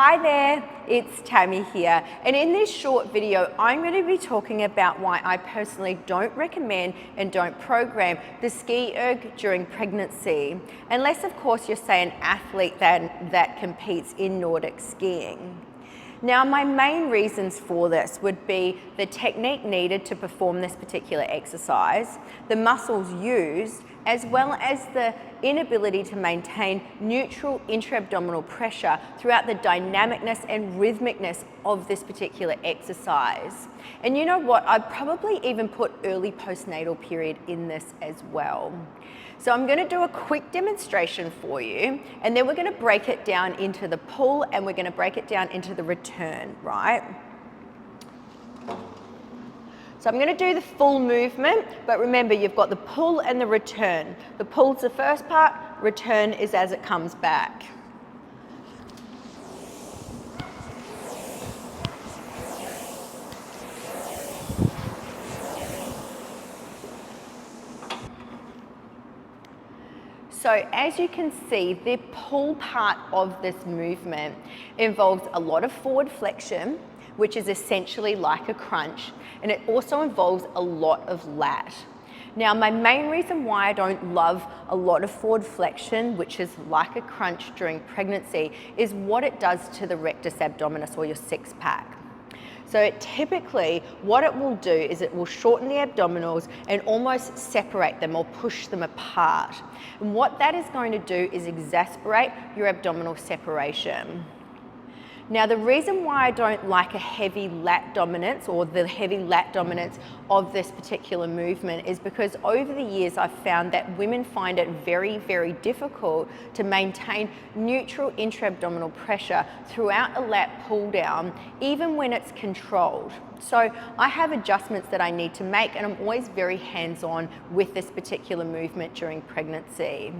Hi there, it's Tammy here, and in this short video I'm going to be talking about why I personally don't recommend and don't program the SkiErg during pregnancy, unless of course you're say an athlete that competes in Nordic skiing. Now, my main reasons for this would be the technique needed to perform this particular exercise, the muscles used, as well as the inability to maintain neutral intra-abdominal pressure throughout the dynamicness and rhythmicness of this particular exercise. And you know what? I'd probably even put early postnatal period in this as well. So I'm going to do a quick demonstration for you, and then we're going to break it down into the pull and we're going to break it down into the return, right? So I'm going to do the full movement, but remember you've got the pull and the return. The pull's the first part, return is as it comes back. So as you can see, the pull part of this movement involves a lot of forward flexion, which is essentially like a crunch, and it also involves a lot of lat. Now, my main reason why I don't love a lot of forward flexion, which is like a crunch during pregnancy, is what it does to the rectus abdominis, or your six pack. So typically what it will do is it will shorten the abdominals and almost separate them or push them apart. And what that is going to do is exacerbate your abdominal separation. Now, the reason why I don't like a heavy lat dominance or the heavy lat dominance of this particular movement is because over the years I've found that women find it very, very difficult to maintain neutral intra-abdominal pressure throughout a lat pull down, even when it's controlled. So I have adjustments that I need to make, and I'm always very hands-on with this particular movement during pregnancy.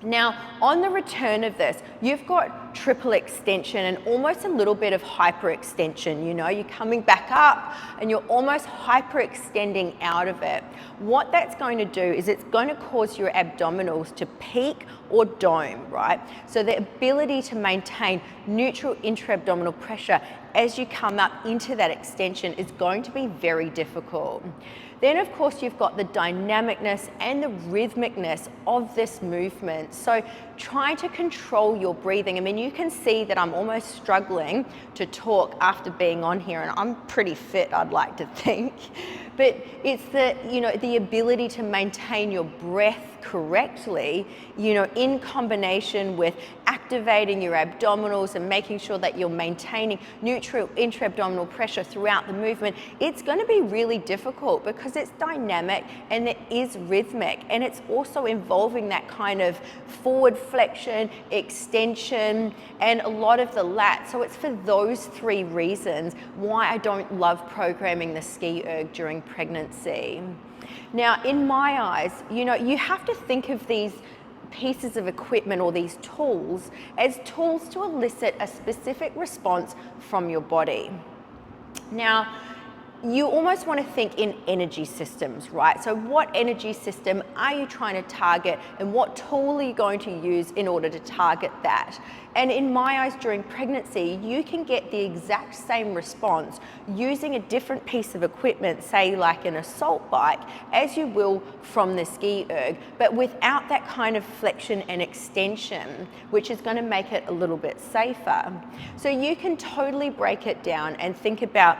Now, on the return of this, you've got triple extension and almost a little bit of hyperextension. You know, you're coming back up and you're almost hyperextending out of it. What that's going to do is it's going to cause your abdominals to peak or dome, right? So the ability to maintain neutral intra-abdominal pressure as you come up into that extension is going to be very difficult. Then of course you've got the dynamicness and the rhythmicness of this movement. So trying to control your breathing. I mean, you can see that I'm almost struggling to talk after being on here, and I'm pretty fit, I'd like to think. But it's the ability to maintain your breath correctly, in combination with activating your abdominals and making sure that you're maintaining neutral intra-abdominal pressure throughout the movement. It's going to be really difficult because it's dynamic and it is rhythmic, and it's also involving that kind of forward flexion, extension, and a lot of the lat. So it's for those three reasons why I don't love programming the SkiErg during pregnancy. Now, in my eyes, you have to think of these pieces of equipment or these tools as tools to elicit a specific response from your body. Now, you almost want to think in energy systems, right? So what energy system are you trying to target, and what tool are you going to use in order to target that? And in my eyes, during pregnancy, you can get the exact same response using a different piece of equipment, say like an assault bike, as you will from the SkiErg, but without that kind of flexion and extension, which is going to make it a little bit safer. So you can totally break it down and think about,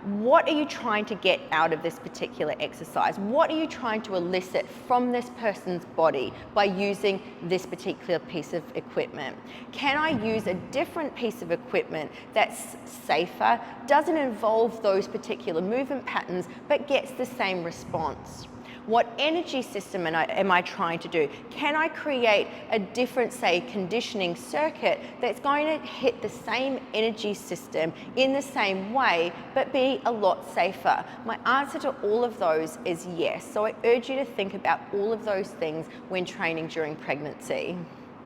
what are you trying to get out of this particular exercise? What are you trying to elicit from this person's body by using this particular piece of equipment? Can I use a different piece of equipment that's safer, doesn't involve those particular movement patterns, but gets the same response? What energy system am I trying to do? Can I create a different, say, conditioning circuit that's going to hit the same energy system in the same way, but be a lot safer? My answer to all of those is yes. So I urge you to think about all of those things when training during pregnancy.